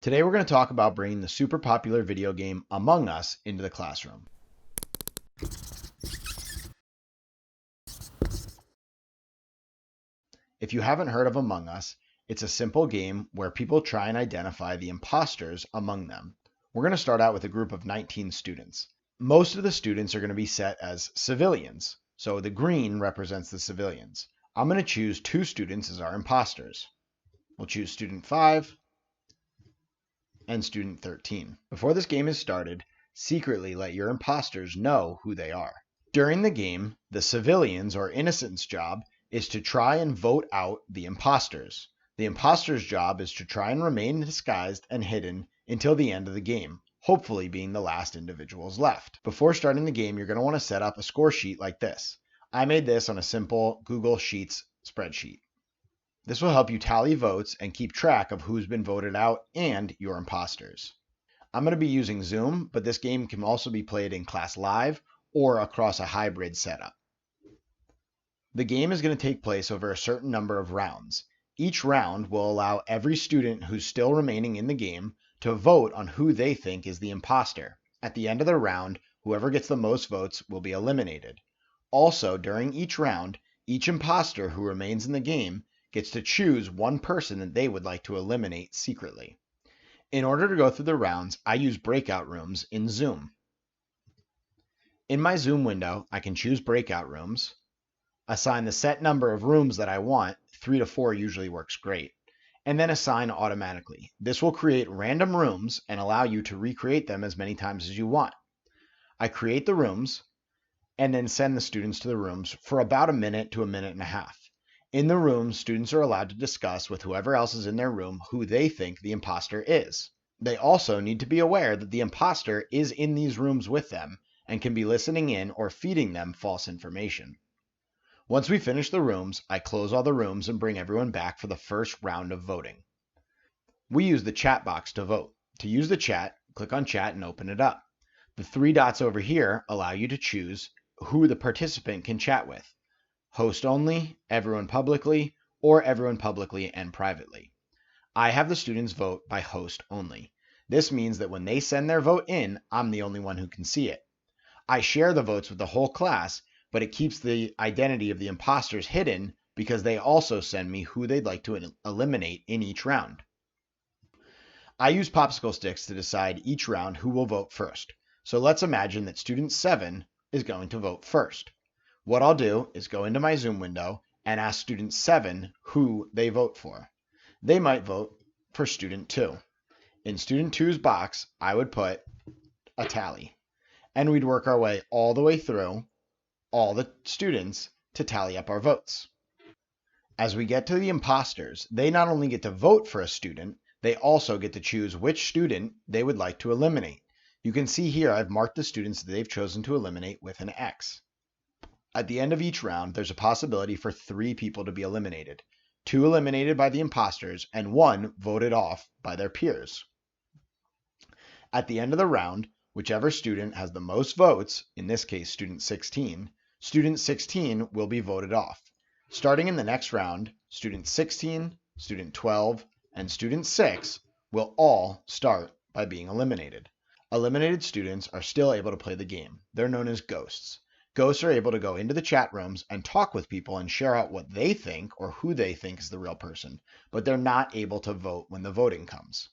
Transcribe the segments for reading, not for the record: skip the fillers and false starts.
Today we're going to talk about bringing the super popular video game Among Us into the classroom. If you haven't heard of Among Us, it's a simple game where people try and identify the imposters among them. We're going to start out with a group of 19 students. Most of the students are going to be set as civilians, so the green represents the civilians. I'm going to choose 2 students as our imposters. We'll choose student 5 and student 13. Before this game is started, secretly let your imposters know who they are. During the game, the civilians or innocents' job is to try and vote out the imposters. The imposters' job is to try and remain disguised and hidden until the end of the game, hopefully being the last individuals left. Before starting the game, you're going to want to set up a score sheet like this. I made this on a simple Google Sheets spreadsheet. This will help you tally votes and keep track of who's been voted out and your imposters. I'm going to be using Zoom, but this game can also be played in class live or across a hybrid setup. The game is going to take place over a certain number of rounds. Each round will allow every student who's still remaining in the game to vote on who they think is the imposter. At the end of the round, whoever gets the most votes will be eliminated. Also, during each round, each imposter who remains in the game gets to choose one person that they would like to eliminate secretly. In order to go through the rounds, I use breakout rooms in Zoom. In my Zoom window, I can choose breakout rooms, assign the set number of rooms that I want, 3 to 4 usually works great, and then assign automatically. This will create random rooms and allow you to recreate them as many times as you want. I create the rooms and then send the students to the rooms for about a minute to a minute and a half. In the room, students are allowed to discuss with whoever else is in their room who they think the imposter is. They also need to be aware that the imposter is in these rooms with them and can be listening in or feeding them false information. Once we finish the rooms, I close all the rooms and bring everyone back for the first round of voting. We use the chat box to vote. To use the chat, click on chat and open it up. The 3 dots over here allow you to choose who the participant can chat with. Host only, everyone publicly, or everyone publicly and privately. I have the students vote by host only. This means that when they send their vote in, I'm the only one who can see it. I share the votes with the whole class, but it keeps the identity of the imposters hidden because they also send me who they'd like to eliminate in each round. I use popsicle sticks to decide each round who will vote first. So let's imagine that student 7 is going to vote first. What I'll do is go into my Zoom window and ask student 7 who they vote for. They might vote for student 2. In student 2's box, I would put a tally, and we'd work our way all the way through all the students to tally up our votes. As we get to the imposters, they not only get to vote for a student, they also get to choose which student they would like to eliminate. You can see here I've marked the students that they've chosen to eliminate with an X. At the end of each round, there's a possibility for 3 people to be eliminated. 2 eliminated by the imposters and 1 voted off by their peers. At the end of the round, whichever student has the most votes, in this case student 16 will be voted off. Starting in the next round, student 16, student 12, and student 6 will all start by being eliminated. Eliminated students are still able to play the game. They're known as ghosts. Ghosts are able to go into the chat rooms and talk with people and share out what they think or who they think is the real person, but they're not able to vote when the voting comes.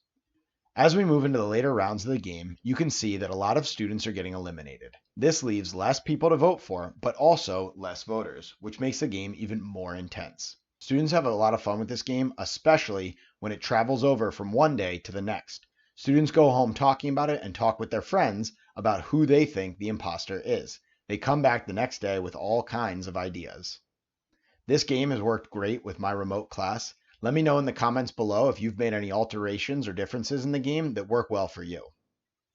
As we move into the later rounds of the game, you can see that a lot of students are getting eliminated. This leaves less people to vote for, but also less voters, which makes the game even more intense. Students have a lot of fun with this game, especially when it travels over from one day to the next. Students go home talking about it and talk with their friends about who they think the imposter is. They come back the next day with all kinds of ideas. This game has worked great with my remote class. Let me know in the comments below if you've made any alterations or differences in the game that work well for you.